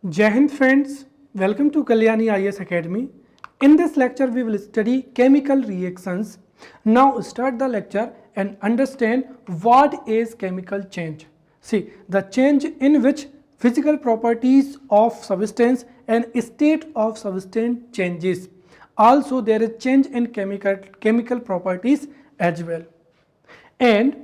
Jai Hind friends, welcome to Kalyani IAS Academy. In this lecture we will study chemical reactions. Now start the lecture and understand what is chemical change. See, the change in which physical properties of substance and state of substance changes. Also there is change in chemical properties as well. And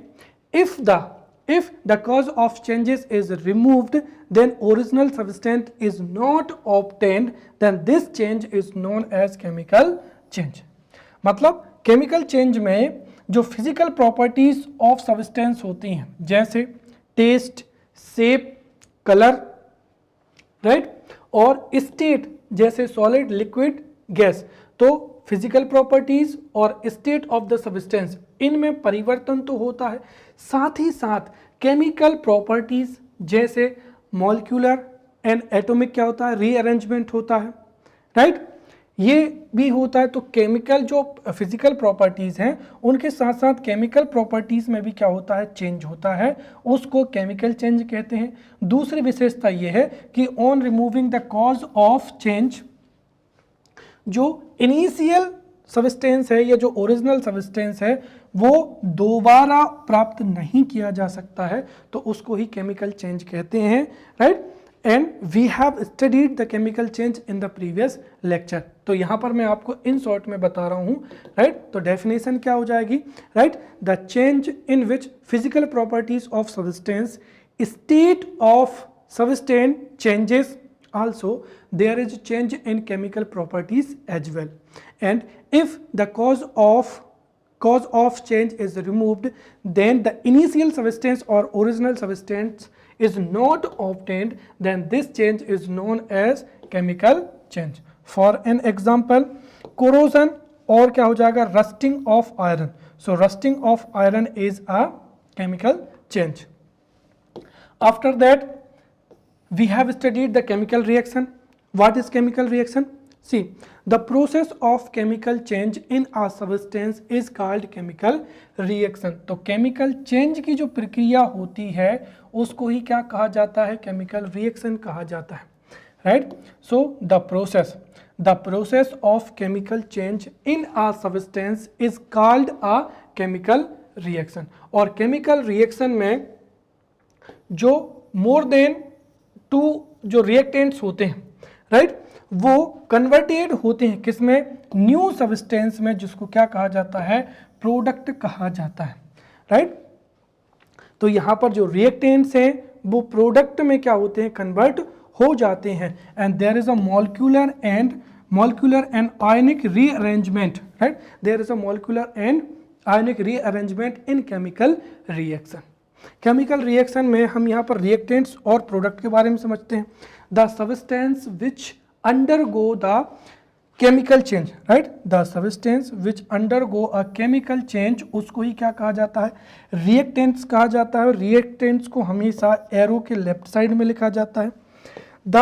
if the cause of changes is removed, then original substance is not obtained, then this change is known as chemical change. मतलब chemical change में जो physical properties of substance होती हैं जैसे taste, shape, color, right, और state जैसे solid, liquid, gas, तो physical properties और स्टेट ऑफ द सब्सटेंस इनमें परिवर्तन तो होता है, साथ ही साथ केमिकल प्रॉपर्टीज जैसे मॉलिक्यूलर एंड एटॉमिक क्या होता है, रीअरेंजमेंट होता है, राइट, ये भी होता है। तो केमिकल जो फिजिकल प्रॉपर्टीज हैं उनके साथ साथ केमिकल प्रॉपर्टीज में भी क्या होता है, चेंज होता है, उसको केमिकल चेंज कहते हैं। दूसरी विशेषता ये है कि on removing the cause of change, जो इनिशियल सब्सटेंस है या जो ओरिजिनल सब्सटेंस है वो दोबारा प्राप्त नहीं किया जा सकता है, तो उसको ही केमिकल चेंज कहते हैं, right. And we have studied the chemical change in the previous lecture. तो यहाँ पर मैं आपको इन शॉर्ट में बता रहा हूँ, राइट। तो डेफिनेशन क्या हो जाएगी, right, the change in which physical properties of substance, state of substance changes, also there is change in chemical properties as well. And if the cause of change is removed, then the initial substance or original substance is not obtained, then this change is known as chemical change. For an example, corrosion और क्या हो जाएगा, rusting of iron. So rusting of iron is a chemical change. After that we have studied the chemical reaction. What is chemical reaction? See, the process of chemical change in a substance is called chemical reaction. तो chemical change की जो प्रक्रिया होती है उसको ही क्या कहा जाता है, chemical reaction कहा जाता है, right? So the process of chemical change in a substance is called a chemical reaction. और chemical reaction में जो more than टू जो रिएक्टेंट्स होते हैं, राइट, वो कन्वर्टेड होते हैं किसमें, न्यू सब्सटेंस में, जिसको क्या कहा जाता है, प्रोडक्ट कहा जाता है, राइट। तो यहाँ पर जो रिएक्टेंट्स हैं वो प्रोडक्ट में क्या होते हैं, कन्वर्ट हो जाते हैं। And there is a molecular and ionic rearrangement, right, there is a molecular and ionic rearrangement in chemical reaction. Chemical reaction में हम यहाँ पर रिएक्टेंट्स और प्रोडक्ट के बारे में समझते हैं। The substance which undergo the chemical change, right, the substance which undergo a chemical change, उसको ही क्या कहा जाता है, रिएक्टेंट्स कहा जाता है। रिएक्टेंट्स को हमेशा एरो के लेफ्ट साइड में लिखा जाता है। The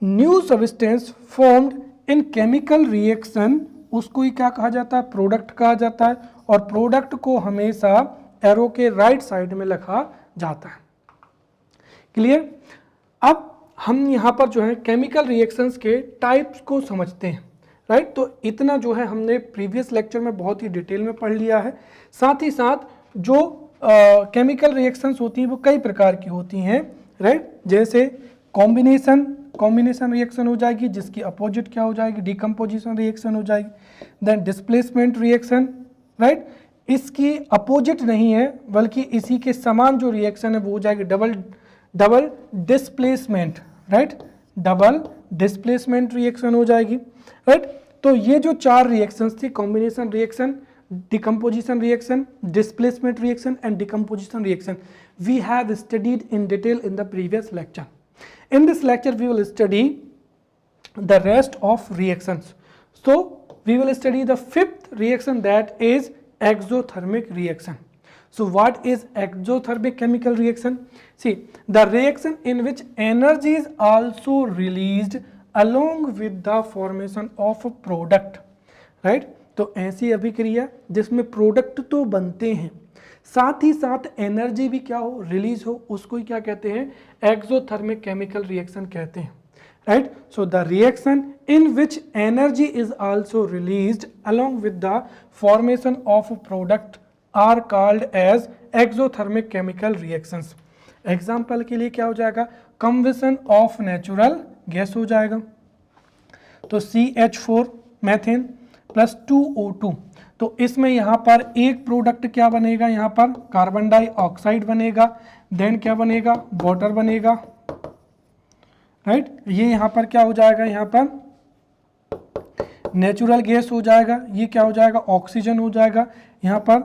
new substance formed in chemical reaction, उसको ही क्या कहा जाता है, प्रोडक्ट कहा जाता है। और प्रोडक्ट को हमेशा एरो के राइट साइड में लिखा जाता है। क्लियर। अब हम यहाँ पर जो है केमिकल रिएक्शंस के टाइप्स को समझते हैं, राइट। तो इतना जो है हमने प्रीवियस लेक्चर में बहुत ही डिटेल में पढ़ लिया है। साथ ही साथ जो केमिकल रिएक्शंस होती हैं वो कई प्रकार की होती हैं, राइट, जैसे कॉम्बिनेशन रिएक्शन हो जाएगी, जिसकी अपोजिट क्या हो जाएगी, डिकम्पोजिशन रिएक्शन हो जाएगी। देन डिस्प्लेसमेंट रिएक्शन, राइट, इसकी अपोजिट नहीं है बल्कि इसी के समान जो रिएक्शन है वो हो जाएगी double displacement, right, double displacement reaction हो जाएगी, राइट। तो ये जो चार रिएक्शंस थी, combination reaction, decomposition reaction, displacement reaction and decomposition reaction, we have studied in detail in the previous lecture. In this lecture we will study the rest of reactions. So we will study the fifth reaction, that is exothermic reaction. So what is exothermic chemical reaction? See, the reaction in which energy is also released along with the formation of a product, right? तो ऐसी अभिक्रिया जिसमें product तो बनते हैं साथ ही साथ energy भी क्या हो, रिलीज हो, उसको ही क्या कहते हैं, एक्सोथर्मिक केमिकल रिएक्शन कहते हैं, right? So the reaction in which energy is also released along with the formation of a product are called as exothermic chemical reactions. Example के लिए क्या हो जाएगा, कम्बशन ऑफ नेचुरल गैस हो जाएगा, तो CH4 मैथेन प्लस 2O2, तो इसमें यहाँ पर एक प्रोडक्ट क्या बनेगा, यहाँ पर कार्बन डाइऑक्साइड बनेगा, देन क्या बनेगा, वाटर बनेगा, राइट। ये यहाँ पर क्या हो जाएगा, यहाँ पर नेचुरल गैस हो जाएगा, ये क्या हो जाएगा, ऑक्सीजन हो जाएगा, यहाँ पर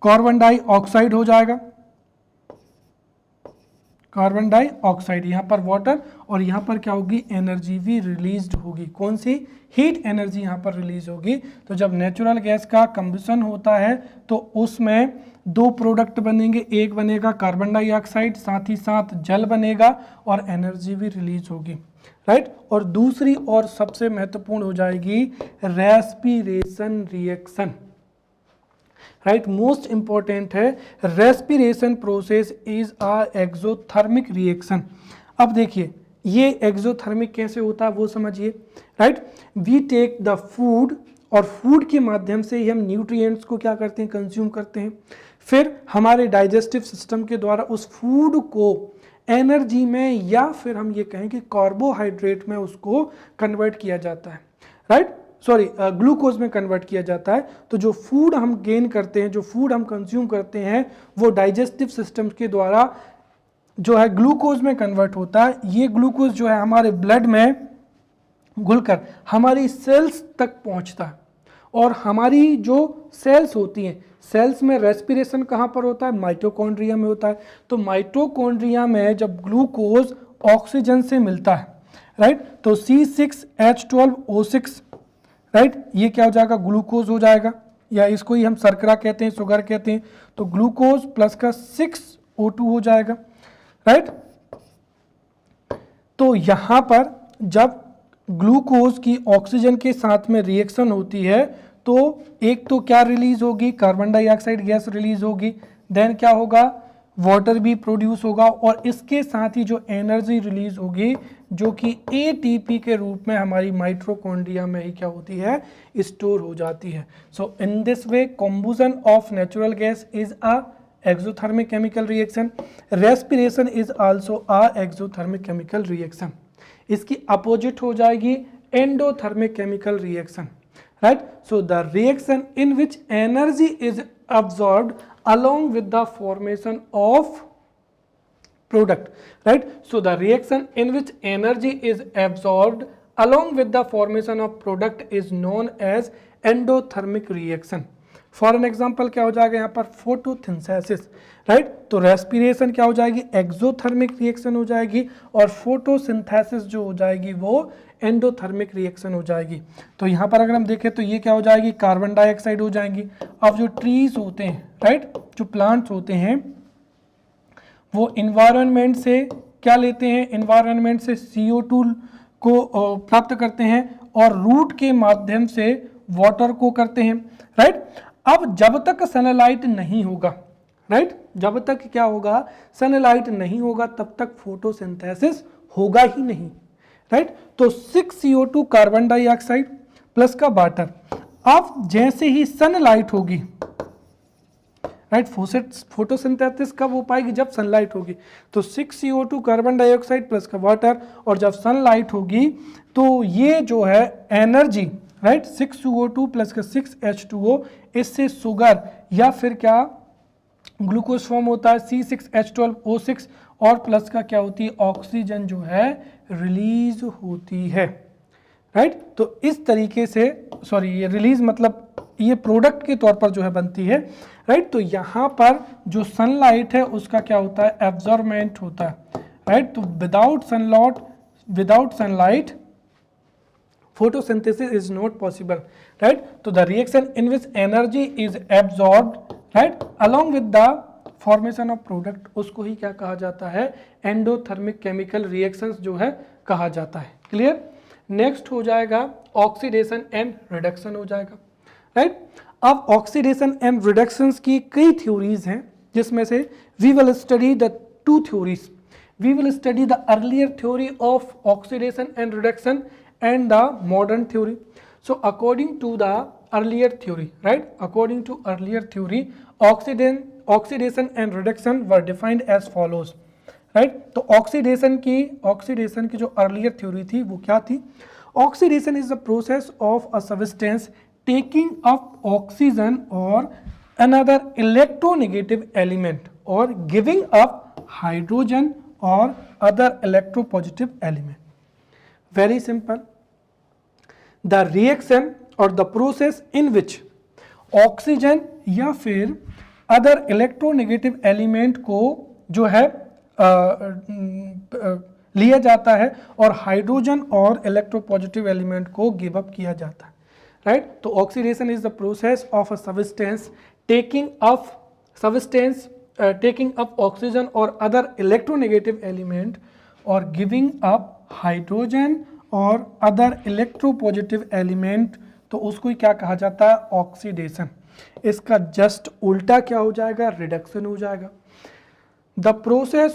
कार्बन डाइऑक्साइड हो जाएगा, कार्बन डाइऑक्साइड, यहाँ पर वाटर, और यहाँ पर क्या होगी, एनर्जी भी रिलीज्ड होगी, कौन सी, हीट एनर्जी यहाँ पर रिलीज होगी। तो जब नेचुरल गैस का कंबशन होता है तो उसमें दो प्रोडक्ट बनेंगे, एक बनेगा कार्बन डाइऑक्साइड, साथ ही साथ जल बनेगा और एनर्जी भी रिलीज होगी, राइट। और दूसरी और सबसे महत्वपूर्ण हो जाएगी respiration reaction, right, most important है। Respiration process is a exothermic reaction. अब देखिए ये एक्सोथर्मिक कैसे होता है वो समझिए, right. We take the food, और फूड के माध्यम से ही हम न्यूट्रिएंट्स को क्या करते हैं, कंज्यूम करते हैं, फिर हमारे डाइजेस्टिव सिस्टम के द्वारा उस फूड को एनर्जी में या फिर हम ये कहें कि कार्बोहाइड्रेट में उसको कन्वर्ट किया जाता है, राइट, ग्लूकोज में कन्वर्ट किया जाता है। तो जो फूड हम गेन करते हैं, जो फूड हम कंज्यूम करते हैं, वो डाइजेस्टिव सिस्टम के द्वारा जो है ग्लूकोज में कन्वर्ट होता है। ये ग्लूकोज जो है हमारे ब्लड में घुलकर हमारी सेल्स तक पहुंचता है, और हमारी जो सेल्स होती हैं, सेल्स में रेस्पिरेशन कहाँ पर होता है, माइटोकॉन्ड्रिया में होता है। तो माइटोकॉन्ड्रिया में जब ग्लूकोज ऑक्सीजन से मिलता है, राइट, तो C6H12O6, राइट, ये क्या हो जाएगा, ग्लूकोज हो जाएगा, या इसको ही हम शर्करा कहते हैं, शुगर कहते हैं। तो ग्लूकोज प्लस का 6O2 हो जाएगा, राइट। तो यहाँ पर जब ग्लूकोज की ऑक्सीजन के साथ में रिएक्शन होती है तो एक तो क्या रिलीज होगी, कार्बन डाइऑक्साइड गैस रिलीज होगी, देन क्या होगा, वाटर भी प्रोड्यूस होगा, और इसके साथ ही जो एनर्जी रिलीज होगी जो कि ATP के रूप में हमारी माइटोकॉन्ड्रिया में ही क्या होती है, स्टोर हो जाती है। So in this way combustion of natural gas is a exothermic chemical reaction. Respiration is also a exothermic chemical reaction. इसकी अपोजिट हो जाएगी endothermic chemical reaction, right. So the reaction in which energy is absorbed along with the formation of product, right. So the reaction in which energy is absorbed along with the formation of product is known as endothermic reaction. For an example क्या हो जाएगा यहाँ पर, photosynthesis, right. तो respiration क्या हो जाएगी, exothermic reaction हो जाएगी, और फोटोसिंथेसिस जो हो जाएगी वो एंडोथर्मिक रिएक्शन हो जाएगी। तो यहाँ पर अगर हम देखें तो ये क्या हो जाएगी, कार्बन डाइऑक्साइड हो जाएंगी। अब जो ट्रीज होते हैं, राइट, जो प्लांट्स होते हैं वो इन्वायरमेंट से क्या लेते हैं, इन्वायरमेंट से CO2 को प्राप्त करते हैं, और रूट के माध्यम से वाटर को करते हैं, राइट। अब जब तक सनलाइट नहीं होगा, राइट, जब तक क्या होगा, सनलाइट नहीं होगा तब तक फोटोसिंथेसिस होगा ही नहीं, राइट। तो 6CO2 कार्बन डाइऑक्साइड प्लस का वाटर, अब जैसे ही सनलाइट होगी, राइट, फोटोसिंथेसिस कब हो पाएगी, जब सनलाइट होगी। तो 6CO2 कार्बन डाइऑक्साइड प्लस का वाटर, और जब सनलाइट होगी तो ये जो है एनर्जी, राइट, 6CO2 प्लस का 6H2O, इससे शुगर या फिर क्या ग्लूकोज फॉर्म होता है C6H12O6, और प्लस का क्या होती है, ऑक्सीजन जो है रिलीज होती है, राइट। तो इस तरीके से, ये रिलीज मतलब ये प्रोडक्ट के तौर पर जो है बनती है, राइट। तो यहाँ पर जो सनलाइट है उसका क्या होता है, एब्जॉर्बमेंट होता है, राइट। तो without sunlight photosynthesis is not possible, right. So the reaction in which energy is absorbed, right, along with the formation of product, उसको ही क्या कहा जाता है, एंडोथर्मिक केमिकल रिएक्शंस जो है कहा जाता है। क्लियर। नेक्स्ट हो जाएगा ऑक्सीडेशन एंड रिडक्शन हो जाएगा, राइट। अब ऑक्सीडेशन एंड रिडक्शंस की कई थ्योरीज हैं, जिसमें से we will study the two theories we will study the earlier theory of oxidation and reduction and the modern theory. So according to the earlier theory, right, according to earlier theory, oxidation and reduction were defined as follows, right. तो oxidation की जो earlier theory थी वो क्या थी? Oxidation is the process of a substance taking up oxygen और another electronegative element or giving up hydrogen or other electropositive element. Very simple. The reaction or the process in which oxygen या फिर other electronegative element को जो है लिया जाता है और हाइड्रोजन और इलेक्ट्रोपॉजिटिव एलिमेंट को गिव अप किया जाता है, राइट. तो oxidation is the process of a substance taking up oxygen or other electronegative element or giving up hydrogen or other electropositive element, तो उसको क्या कहा जाता है? ऑक्सीडेशन. इसका जस्ट उल्टा क्या हो जाएगा? रिडक्शन हो जाएगा. The process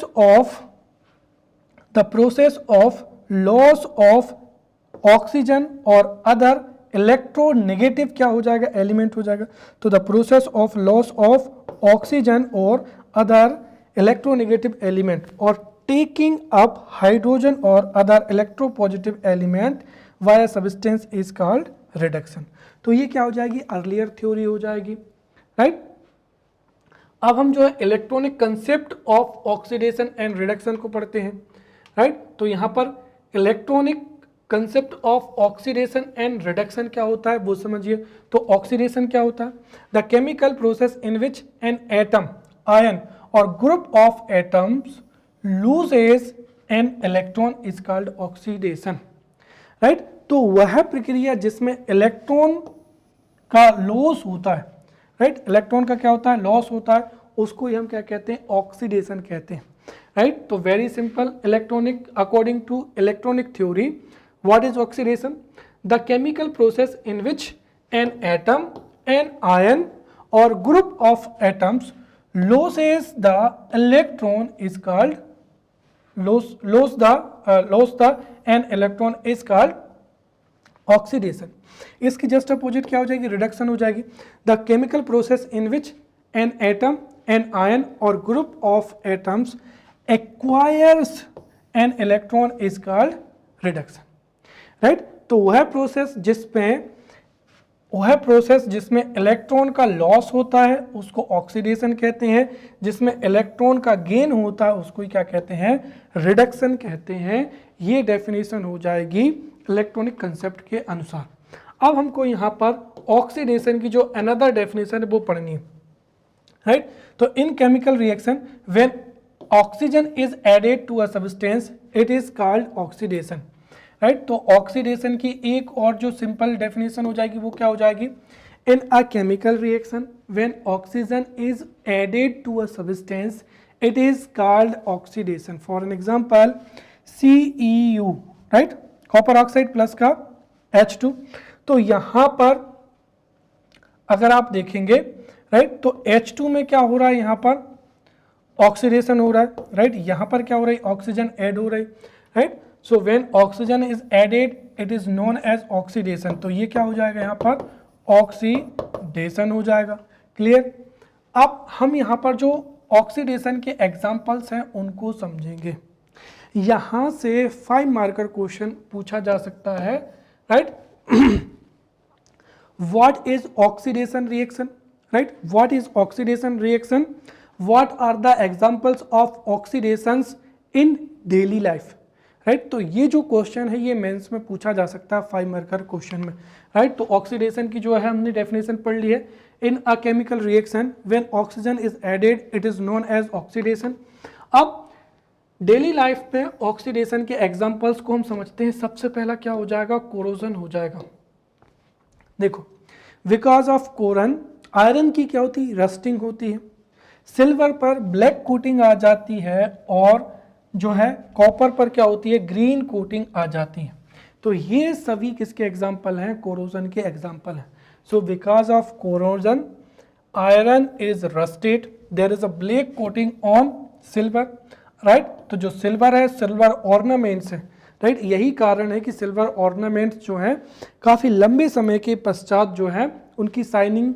of loss of oxygen or other electronegative क्या हो जाएगा? एलिमेंट हो जाएगा. तो the process of loss of oxygen और अदर इलेक्ट्रोनेगेटिव एलिमेंट और टेकिंग अप हाइड्रोजन और other electropositive element via substance is called reduction. तो ये क्या हो जाएगी? अर्लियर थ्योरी हो जाएगी, राइट. अब हम जो है electronic concept of oxidation and reduction को पढ़ते हैं, राइट. तो यहाँ पर electronic concept of oxidation and reduction क्या होता है वो समझिए. तो ऑक्सीडेशन क्या होता है? The chemical process in which an atom, ion और group of atoms loses an electron is called oxidation, right. तो वह प्रक्रिया जिसमें इलेक्ट्रॉन का लॉस होता है, राइट. इलेक्ट्रॉन का क्या होता है? लॉस होता है. उसको ही हम क्या कहते हैं? ऑक्सीडेशन कहते हैं, राइट. तो very simple. Electronic, according to electronic theory, what is oxidation? The chemical process in which an atom, an ion or group of atoms loses the electron is called lose the an electron is called oxidation. इसकी just opposite क्या हो जाएगी? Reduction हो जाएगी. The chemical process in which an atom, an ion or group of atoms acquires an electron is called reduction, right. तो वह process जिसमें electron का लॉस होता है उसको ऑक्सीडेशन कहते हैं. जिसमें इलेक्ट्रॉन का गेन होता है उसको क्या कहते हैं? रिडक्शन कहते हैं. ये डेफिनेशन हो जाएगी इलेक्ट्रॉनिक कंसेप्ट के अनुसार. अब हमको यहाँ पर ऑक्सीडेशन की जो अनदर डेफिनेशन है वो पढ़नी है, राइट. तो in chemical reaction when oxygen is added to a substance it is called oxidation, right. तो ऑक्सीडेशन की एक और जो सिंपल डेफिनेशन हो जाएगी वो क्या हो जाएगी? In a chemical reaction when oxygen is added to a substance it is called oxidation. For an example CeU, right. Copper oxide plus का H2. तो यहाँ पर अगर आप देखेंगे, राइट, तो H2 में क्या हो रहा है? यहाँ पर ऑक्सीडेशन हो रहा है, राइट. यहाँ पर क्या हो रहा है? ऑक्सीजन ऐड हो रही, right. So when oxygen is added, it is known as oxidation. तो ये क्या हो जाएगा? यहाँ पर ऑक्सीडेशन हो जाएगा. क्लियर. अब हम यहाँ पर जो ऑक्सीडेशन के एग्जाम्पल्स हैं उनको समझेंगे. यहाँ से 5 मार्कर क्वेश्चन पूछा जा सकता है, right. What is oxidation reaction? Right? What is oxidation reaction? What are the examples of oxidations in daily life? Right. तो ये जो क्वेश्चन है ये मेंस में पूछा जा सकता है 5 मार्कर क्वेश्चन में, राइट. तो ऑक्सीडेशन की जो है हमने डेफिनेशन पढ़ ली है. In a chemical reaction when oxygen is added it is known as oxidation. अब डेली लाइफ में ऑक्सीडेशन के एग्जांपल्स को हम समझते हैं. सबसे पहला क्या हो जाएगा? कोरोजन हो जाएगा. देखो, बिकॉज ऑफ कोरन आयरन की क्या होती है? रस्टिंग होती है. सिल्वर पर ब्लैक कोटिंग आ जाती है और जो है कॉपर पर क्या होती है? ग्रीन कोटिंग आ जाती है. तो ये सभी किसके एग्जाम्पल हैं? कोरोजन के एग्जाम्पल हैं. So because of corrosion iron is rusted, there is a black coating on silver, right. तो जो सिल्वर है, सिल्वर ऑर्नामेंट्स है, राइट। यही कारण है कि सिल्वर ऑर्नामेंट्स जो है काफ़ी लंबे समय के पश्चात जो है उनकी शाइनिंग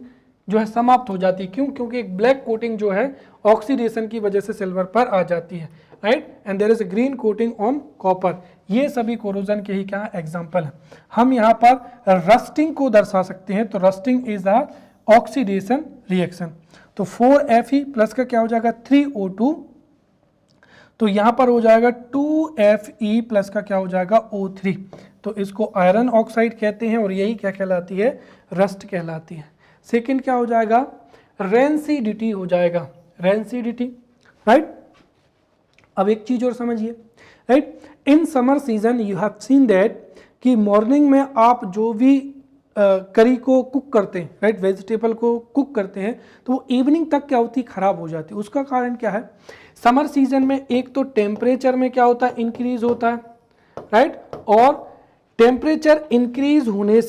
जो है समाप्त हो जाती है। क्यों? क्योंकि एक ब्लैक कोटिंग जो है ऑक्सीडेशन की वजह से सिल्वर पर आ जाती है, right. And there is a green coating on copper. ये सभी कोरोजन के ही क्या एग्जांपल है। हम यहाँ पर रस्टिंग को दर्शा सकते हैं। तो rusting is a oxidation reaction. तो 4Fe प्लस का क्या हो जाएगा 3O2, तो यहाँ पर हो जाएगा 2Fe प्लस का क्या हो जाएगा O3। तो इसको आयरन ऑक्साइड कहते हैं और यही क्या कहलाती है, रस्ट कहलाती है। सेकंड क्या हो जाएगा, रेंसिडिटी हो जाएगा, रेंसिडिटी, राइट। अब एक चीज और समझिए, right. In summer season you have seen that कि मॉर्निंग में आप जो भी करी को कुक करते हैं, राइट, वेजिटेबल को कुक करते हैं, तो वो इवनिंग तक क्या होती है, खराब हो जाती है। उसका कारण क्या है, समर सीजन में एक तो टेम्परेचर में क्या होता है, इंक्रीज होता है, राइट। और टेम्परेचर इंक्रीज होने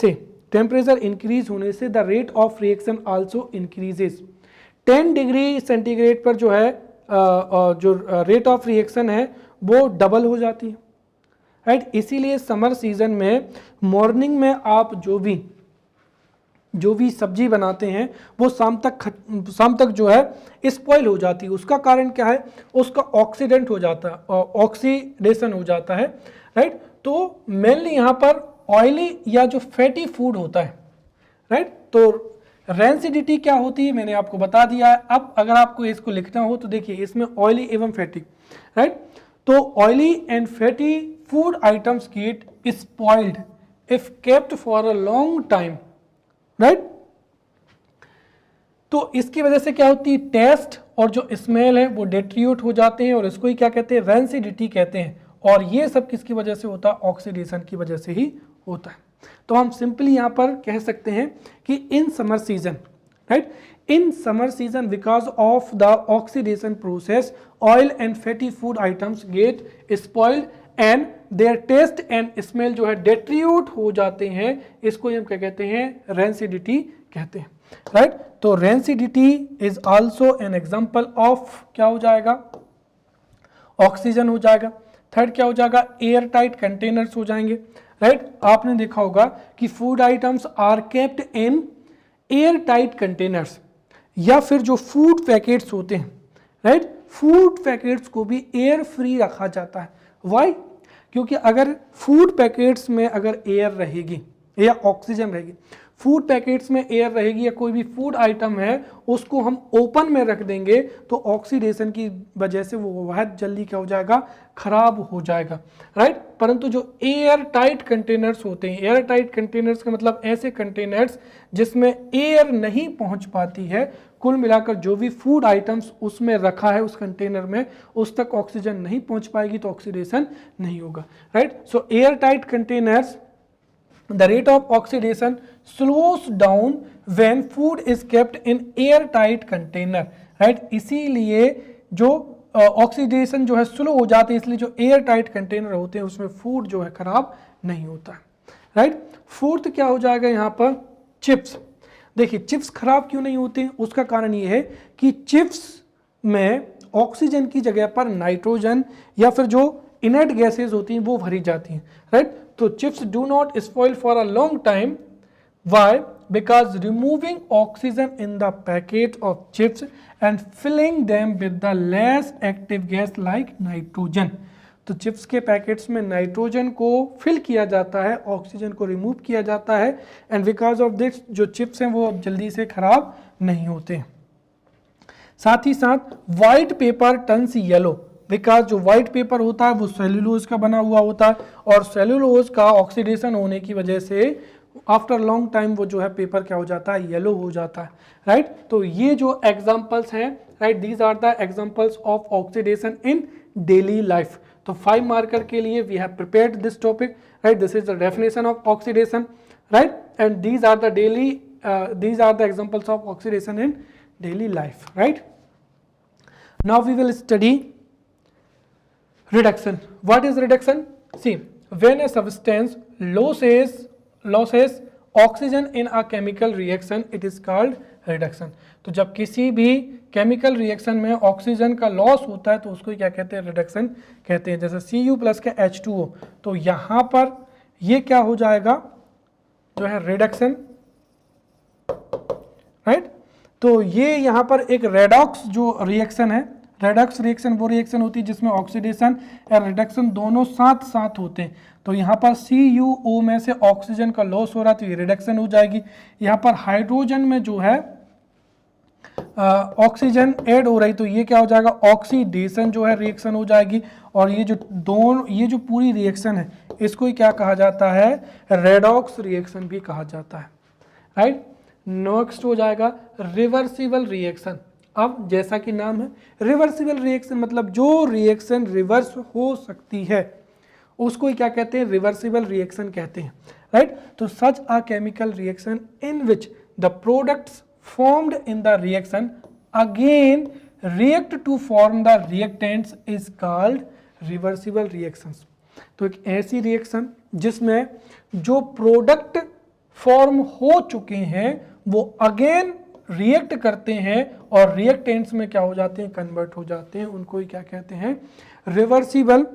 से the rate of reaction also increases. 10 degree centigrade पर जो है जो रेट ऑफ रिएक्शन है वो डबल हो जाती है, राइट। इसीलिए समर सीजन में मॉर्निंग में आप जो भी सब्जी बनाते हैं वो शाम तक जो है स्पॉइल हो जाती है। उसका कारण क्या है, उसका ऑक्सीडेंट हो जाता है, ऑक्सीडेशन हो जाता है, राइट। तो मेनली यहाँ पर ऑयली या जो फैटी फूड होता है, राइट। तो रेंसिडिटी क्या होती है मैंने आपको बता दिया है। अब अगर आपको इसको लिखना हो तो देखिए इसमें ऑयली एवं फैटी, राइट। तो oily and fatty food items get spoiled if kept for a long time, right. तो इसकी वजह से क्या होती है, टेस्ट और जो स्मेल है वो डेट्रियोट हो जाते हैं और इसको ही क्या कहते हैं, रेंसिडिटी कहते हैं। और ये सब किसकी वजह से होता है, ऑक्सीडेशन की वजह से ही होता है। तो हम सिंपली यहां पर कह सकते हैं कि in summer season, right, in summer season because of the oxidation process oil and fatty food items get spoiled and their taste and smell जो है डेट्रियोट हो जाते हैं। इसको हम क्या कहते हैं, रेंसिडिटी कहते हैं, राइट। तो rancidity is also an example of क्या हो जाएगा, ऑक्सीजन हो जाएगा। थर्ड क्या हो जाएगा, एयर टाइट कंटेनर्स हो जाएंगे, राइट। आपने देखा होगा कि food items are kept in air tight containers, या फिर जो फूड पैकेट्स होते हैं, राइट, फूड पैकेट्स को भी एयर फ्री रखा जाता है। वाई? क्योंकि अगर फूड पैकेट्स में अगर एयर रहेगी या ऑक्सीजन रहेगी, फूड पैकेट्स में एयर रहेगी या कोई भी फूड आइटम है उसको हम ओपन में रख देंगे तो ऑक्सीडेशन की वजह से वो बहुत जल्दी क्या हो जाएगा, खराब हो जाएगा, राइट। परंतु जो एयर टाइट कंटेनर्स होते हैं, एयर टाइट कंटेनर्स का मतलब ऐसे कंटेनर्स जिसमें एयर नहीं पहुंच पाती है, कुल मिलाकर जो भी फूड आइटम्स उसमें रखा है उस कंटेनर में उस तक ऑक्सीजन नहीं पहुंच पाएगी तो ऑक्सीडेशन नहीं होगा, right. So air tight containers, the rate of oxidation slows down when food is kept in airtight container, right। इसीलिए जो ऑक्सीडेशन जो है स्लो हो जाती है, इसलिए जो एयर टाइट कंटेनर होते हैं उसमें फूड जो है खराब नहीं होता है, राइट। फोर्थ क्या हो जाएगा यहाँ पर, चिप्स। देखिए चिप्स खराब क्यों नहीं होते, उसका कारण ये है कि चिप्स में ऑक्सीजन की जगह पर नाइट्रोजन या फिर जो इनर्ट गैसेज होती हैं वो भरी जाती हैं, राइट। तो chips do not spoil for a long time. Why? Because removing oxygen in the packet of chips and filling them with the less active gas like nitrogen. तो चिप्स के packets में नाइट्रोजन को fill किया जाता है, oxygen को remove किया जाता है, एंड बिकॉज ऑफ दिस जो चिप्स हैं वो अब जल्दी से खराब नहीं होते। साथ ही साथ white paper turns yellow, because जो व्हाइट पेपर होता है वो सेल्यूलोज का बना हुआ होता है और सेल्यूलोज का ऑक्सीडेशन होने की वजह से आफ्टर लॉन्ग टाइम वो जो है पेपर क्या हो जाता है, येलो हो जाता है, राइट। तो ये जो एग्जांपल्स हैं, right, these are the examples of oxidation in daily life. तो 5 मार्कर के लिए we have prepared this topic, right. This is the definition of oxidation, right, and these are the examples of oxidation in daily life, right. Now we will study reduction. What is reduction? See, when a substance loses oxygen in a chemical reaction, it is called reduction. तो जब किसी भी chemical reaction में oxygen का loss होता है तो उसको क्या कहते हैं, रिडक्शन कहते हैं। जैसे Cu+ का H2O, तो यहाँ पर ये क्या हो जाएगा जो है रिडक्शन, राइट। तो ये यहाँ पर एक रेडॉक्स जो रिएक्शन है, रेडॉक्स रिएक्शन वो रिएक्शन होती है जिसमें ऑक्सीडेशन और रिडक्शन दोनों साथ साथ होते हैं। तो यहाँ पर CuO में से ऑक्सीजन का लॉस हो रहा है तो ये रिडक्शन हो जाएगी। यहाँ पर हाइड्रोजन में जो है ऑक्सीजन ऐड हो रही तो ये क्या हो जाएगा, ऑक्सीडेशन जो है रिएक्शन हो जाएगी। और ये जो पूरी रिएक्शन है इसको ही क्या कहा जाता है, रेडॉक्स रिएक्शन भी कहा जाता है, राइट। नेक्स्ट हो जाएगा रिवर्सिबल रिएक्शन। अब जैसा कि नाम है रिवर्सिबल रिएक्शन, मतलब जो रिएक्शन रिवर्स हो सकती है उसको ही क्या कहते हैं, रिवर्सिबल रिएक्शन कहते हैं, राइट। तो such a chemical reaction in which the products formed in the reaction again react to form the reactants is called reversible reactions। तो एक ऐसी रिएक्शन जिसमें जो प्रोडक्ट फॉर्म हो चुके हैं वो अगेन रिएक्ट करते हैं और रिएक्टेंट्स में क्या हो जाते हैं, कन्वर्ट हो जाते हैं, उनको ही क्या कहते हैं, रिवर्सिबल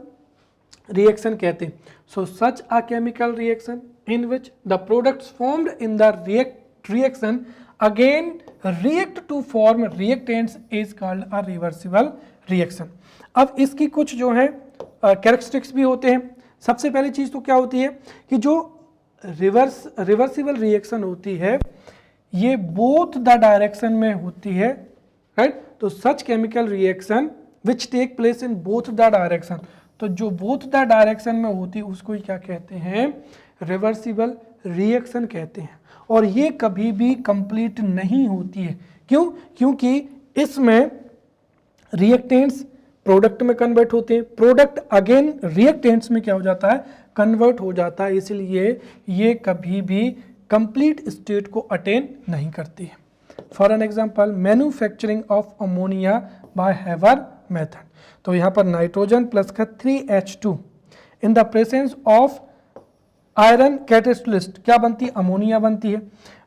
रिएक्शन कहते हैं। So such a chemical reaction in which the products formed in the reaction again react to form reactants is called a reversible reaction। अब इसकी कुछ जो है कैरेक्टरिस्टिक्स भी होते हैं। सबसे पहली चीज तो क्या होती है कि जो रिवर्सिबल रिएक्शन होती है ये बोथ द डायरेक्शन में होती है, राइट। तो such chemical reaction which take place in both the direction, तो जो बोथ द डायरेक्शन में होती है उसको ही क्या कहते हैं, रिवर्सिबल रिएक्शन कहते हैं। और ये कभी भी कंप्लीट नहीं होती है, क्यों, क्योंकि इसमें रिएक्टेंट्स प्रोडक्ट में कन्वर्ट होते हैं, प्रोडक्ट अगेन रिएक्टेंट्स में क्या हो जाता है, कन्वर्ट हो जाता है, इसलिए ये कभी भी कंप्लीट स्टेट को अटेन नहीं करती है। For an example manufacturing of ammonia bye Haber method, तो यहाँ पर नाइट्रोजन प्लस का 3H2 in the presence of iron catalyst क्या बनती है, अमोनिया बनती है,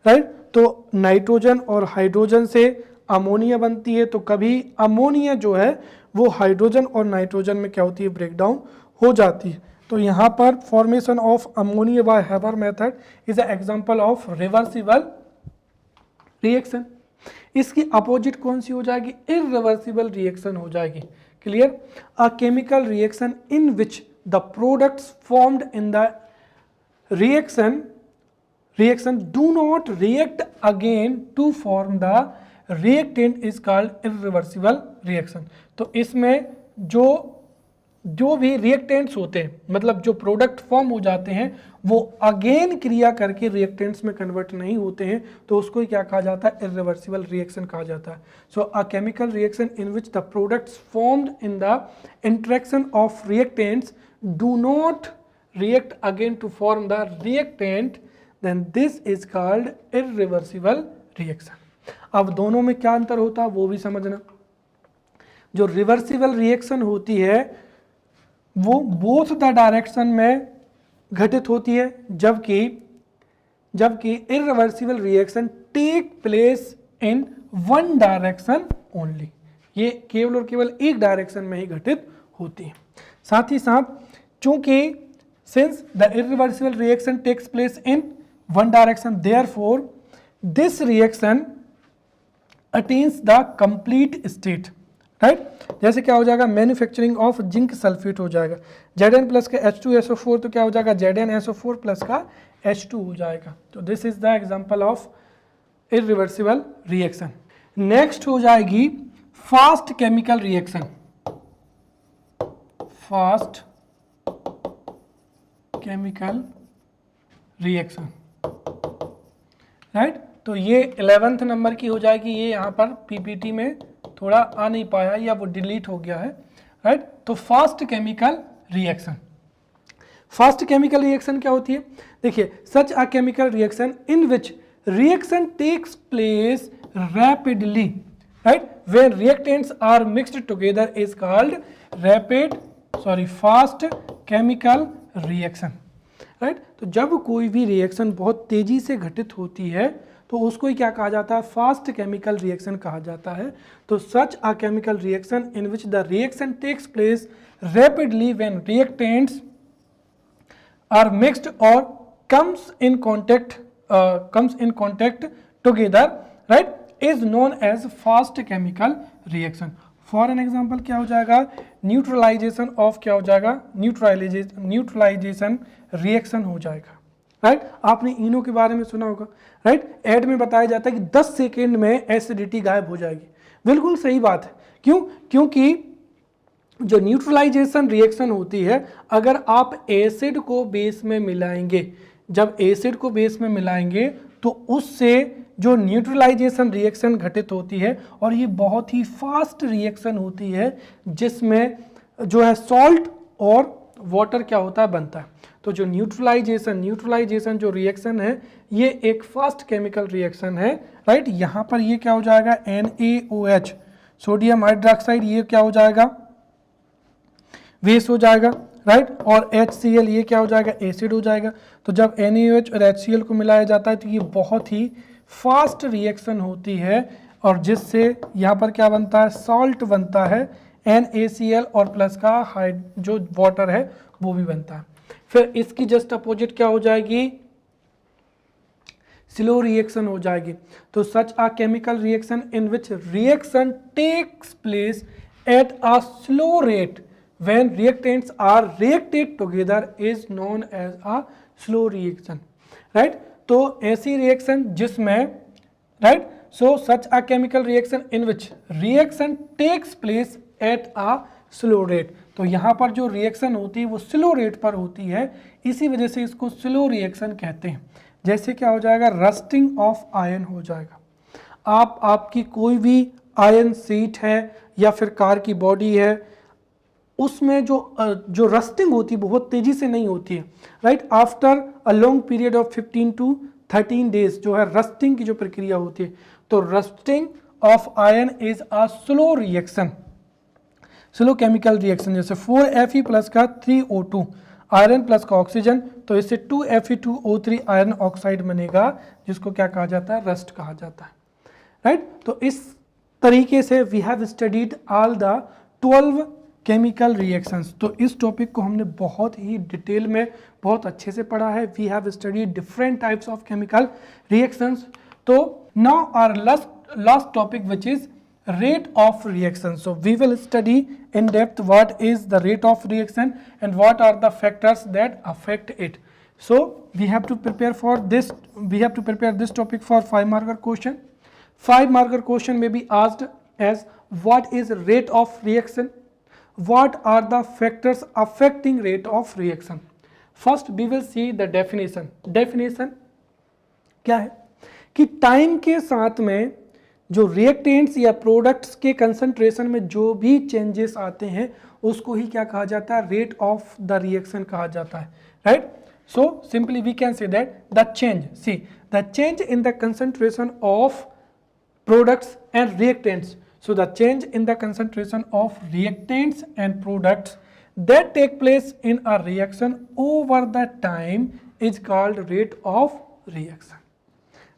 राइट। तो नाइट्रोजन और हाइड्रोजन से अमोनिया बनती है, तो कभी अमोनिया जो है वो हाइड्रोजन और नाइट्रोजन में क्या होती है, ब्रेकडाउन हो जाती है। तो यहाँ पर formation of ammonia bye Haber method is an example of reversible reaction. इसकी अपोजिट कौन सी हो जाएगी, इरिवर्सिबल रिएक्शन हो जाएगी। Clear, a chemical reaction in which the products formed in the reaction do not react again to form the reactant is called irreversible reaction। तो इसमें जो भी रिएक्टेंट्स होते हैं, मतलब जो प्रोडक्ट फॉर्म हो जाते हैं वो अगेन क्रिया करके रिएक्टेंट्स में कन्वर्ट नहीं होते हैं, तो उसको क्या कहा जाता है, इरिवर्सिबल रिएक्शन कहा जाता है। So a chemical reaction in which the products formed in the interaction of reactants do not react again to form the reactant, then this is called irreversible reaction। अब दोनों में क्या अंतर होता है वो भी समझना। जो रिवर्सिबल रिएक्शन होती है वो बोथ द डायरेक्शन में घटित होती है, जबकि irreversible reaction take place in one direction only, ये केवल और केवल एक डायरेक्शन में ही घटित होती है। साथ ही साथ चूंकि since the irreversible reaction takes place in one direction, therefore this reaction attains the complete state, right। जैसे क्या हो जाएगा, मैन्युफैक्चरिंग ऑफ जिंक सल्फेट हो जाएगा, Zn प्लस का H2SO4 तो क्या हो जाएगा, ZnSO4 प्लस का H2 हो जाएगा। तो this is the example of irreversible reaction. Next हो जाएगी fast chemical reaction, fast chemical reaction, right. तो ये 11th नंबर की हो जाएगी, ये यहाँ पर पीपीटी में थोड़ा आ नहीं पाया या वो डिलीट हो गया है, राइट। तो fast chemical reaction, fast chemical reaction क्या होती है, देखिए, such a chemical reaction in which reaction takes place rapidly, right, when reactants are mixed together is called fast chemical reaction, right. तो जब कोई भी रिएक्शन बहुत तेजी से घटित होती है तो उसको ही क्या कहा जाता है, फास्ट केमिकल रिएक्शन कहा जाता है। तो such a chemical reaction in which the reaction takes place rapidly when reactants are mixed or comes in contact together, right, is known as fast chemical reaction. For an example क्या हो जाएगा, neutralisation of क्या हो जाएगा, neutralisation reaction हो जाएगा, right. आपने इनो के बारे में सुना होगा, राइट, एड में बताया जाता है कि 10 सेकेंड में एसिडिटी गायब हो जाएगी। बिल्कुल सही बात है। क्यों? क्योंकि जो न्यूट्रलाइजेशन रिएक्शन होती है, अगर आप एसिड को बेस में मिलाएंगे, जब एसिड को बेस में मिलाएंगे तो उससे जो न्यूट्रलाइजेशन रिएक्शन घटित होती है, और ये बहुत ही फास्ट रिएक्शन होती है जिसमें जो है सॉल्ट और वाटर क्या होता है, बनता है। तो जो न्यूट्रलाइजेशन जो रिएक्शन है ये एक फास्ट केमिकल रिएक्शन है, राइट। यहाँ पर ये क्या हो जाएगा, NaOH सोडियम हाइड्रोक्साइड, ये क्या हो जाएगा, बेस हो जाएगा, राइट। और HCl ये क्या हो जाएगा, एसिड हो जाएगा। तो जब NaOH और HCl को मिलाया जाता है तो ये बहुत ही फास्ट रिएक्शन होती है, और जिससे यहाँ पर क्या बनता है, सॉल्ट बनता है, NaCl और प्लस का जो वाटर है वो भी बनता है। फिर इसकी जस्ट अपोजिट क्या हो जाएगी, स्लो रिएक्शन हो जाएगी। तो such a chemical reaction in which reaction takes place at a slow rate when reactants are reacted together is known as a slow reaction, right। तो ऐसी रिएक्शन जिसमें, right, so such a chemical reaction in which reaction takes place at a slow rate। तो यहाँ पर जो reaction होती है वो स्लो रेट पर होती है, इसी वजह से इसको स्लो रिएक्शन कहते हैं। जैसे क्या हो जाएगा, रस्टिंग ऑफ आयरन हो जाएगा। आपकी कोई भी आयरन सीट है या फिर कार की बॉडी है, उसमें जो रस्टिंग होती है बहुत तेजी से नहीं होती है, right. After a long period of 15 to 13 days जो है रस्टिंग की जो प्रक्रिया होती है। तो rusting of iron is a slow reaction, slow chemical reaction. जैसे 4Fe प्लस का 3O2 आयरन प्लस का ऑक्सीजन, तो इससे 2Fe2O3 आयरन ऑक्साइड बनेगा, जिसको क्या कहा जाता है, रस्ट कहा जाता है, राइट। तो इस तरीके से we have studied all the 12 chemical reactions. तो इस टॉपिक को हमने बहुत ही डिटेल में बहुत अच्छे से पढ़ा है। We have studied different types of chemical reactions. तो now our last topic which is rate of reaction. So we will study in depth what is the rate of reaction and what are the factors that affect it. So we have to prepare for this, we have to prepare this topic for 5 marker question. 5 marker question may be asked as what is rate of reaction, what are the factors affecting rate of reaction. First we will see the definition. Definition क्या है कि time के साथ में जो reactants या products के concentration में जो भी चेंजेस आते हैं उसको ही क्या कहा जाता है, रेट ऑफ द रिएक्शन कहा जाता है, right. So simply we can say that the change in the concentration of products and reactants. So the change in the concentration of reactants and products that take place in a reaction over the time is called rate of reaction,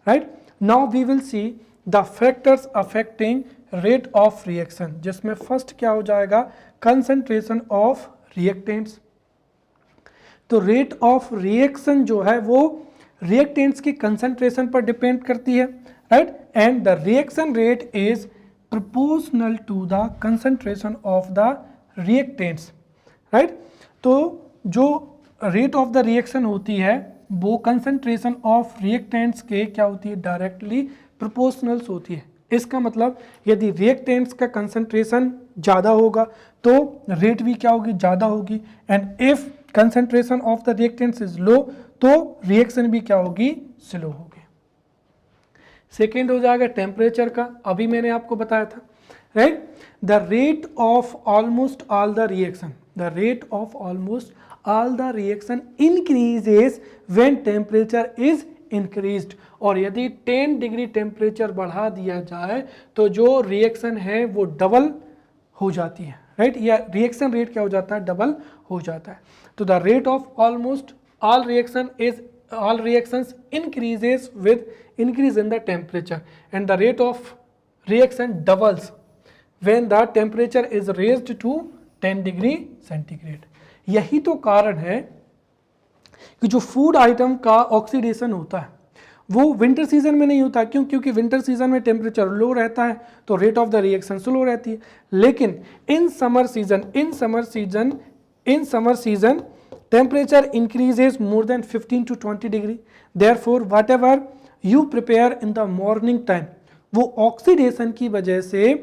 right। Now we will see the factors affecting rate of reaction, जिसमें first क्या हो जाएगा, concentration of reactants। तो rate of reaction जो है वो reactants की concentration पर डिपेंड करती है, right, and the reaction rate is proportional to the concentration of the reactants, right। तो जो rate of the reaction होती है वो concentration of reactants के क्या होती है, डायरेक्टली प्रोपोर्शनल्स होती है। इसका मतलब यदि रिएक्टेंट्स का कंसंट्रेशन ज़्यादा होगा तो रेट भी क्या होगी, ज़्यादा होगी, and if concentration of the reactants is low तो रिएक्शन भी क्या होगी, स्लो होगी। सेकेंड हो जाएगा टेम्परेचर का, अभी मैंने आपको बताया था, right. The rate of almost all the reaction, the rate of almost all the reaction increases when temperature is increased. और यदि 10 डिग्री टेम्परेचर बढ़ा दिया जाए तो जो रिएक्शन है वो डबल हो जाती है, राइट, या रिएक्शन रेट क्या हो जाता है, डबल हो जाता है। तो the rate of almost all reaction is all reactions increases with increase in the temperature, and the rate of reaction doubles when the temperature is raised to 10 degree centigrade. यही तो कारण है कि जो फूड आइटम का oxidation होता है वो विंटर सीजन में नहीं होता। क्यों? क्योंकि विंटर सीजन में टेम्परेचर लो रहता है तो rate of the reaction slow रहती है। लेकिन इन summer season temperature increases more than 15 to 20 degree. Therefore, whatever you prepare in the morning time, वो ऑक्सीडेशन की वजह से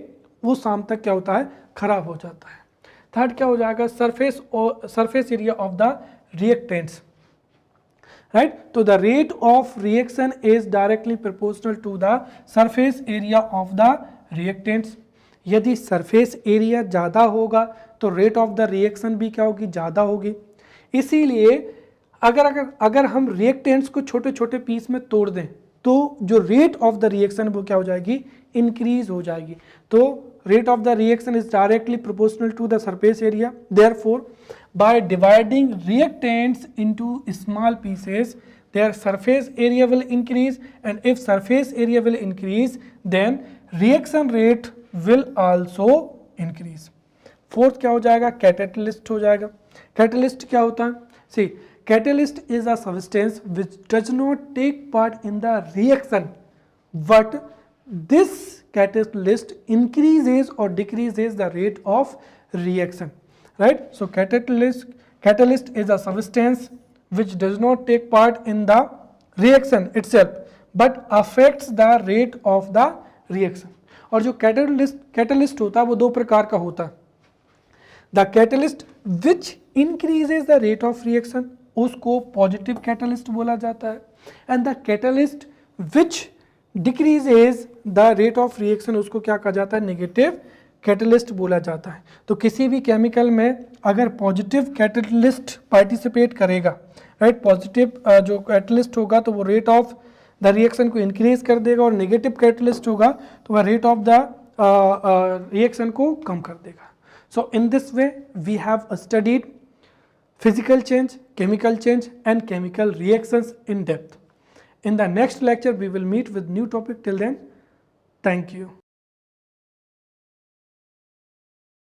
वो शाम तक क्या होता है, खराब हो जाता है। थर्ड क्या हो जाएगा, surface area of the reactants, right. तो the rate of reaction is directly proportional to the surface area of the reactants. यदि सरफेस एरिया ज़्यादा होगा तो रेट ऑफ द रिएक्शन भी क्या होगी, ज़्यादा होगी। इसीलिए अगर हम रिएक्टेंट्स को छोटे छोटे पीस में तोड़ दें तो जो रेट ऑफ द रिएक्शन वो क्या हो जाएगी, इंक्रीज हो जाएगी। तो rate of the reaction is directly proportional to the surface area. Therefore by dividing reactants into small pieces their surface area will increase, and if surface area will increase then reaction rate will also increase। Fourth क्या हो जाएगा, catalyst हो जाएगा। Catalyst क्या होता है, see catalyst is a substance which does not take part in the reaction but this catalyst increases और decreases the rate of reaction, right. So catalyst is a substance which does not take part in the reaction itself but affects the rate of the reaction। और जो catalyst होता है वो दो प्रकार का होता है। The catalyst which increases the rate of reaction उसको पॉजिटिव कैटेलिस्ट बोला जाता है, and the catalyst which decreases the rate of reaction उसको क्या कहा जाता है, नेगेटिव कैटेलिस्ट बोला जाता है। तो किसी भी केमिकल में अगर पॉजिटिव कैटेलिस्ट पार्टिसिपेट करेगा, राइट, पॉजिटिव जो कैटेलिस्ट होगा तो वो रेट ऑफ द रिएक्शन को इंक्रीज कर देगा, और नेगेटिव कैटेलिस्ट होगा तो वह रेट ऑफ द रिएक्शन को कम कर देगा। So in this way we have studied physical change, chemical change and chemical reactions in depth. In the next lecture we will meet with new topic. Till then, thank you.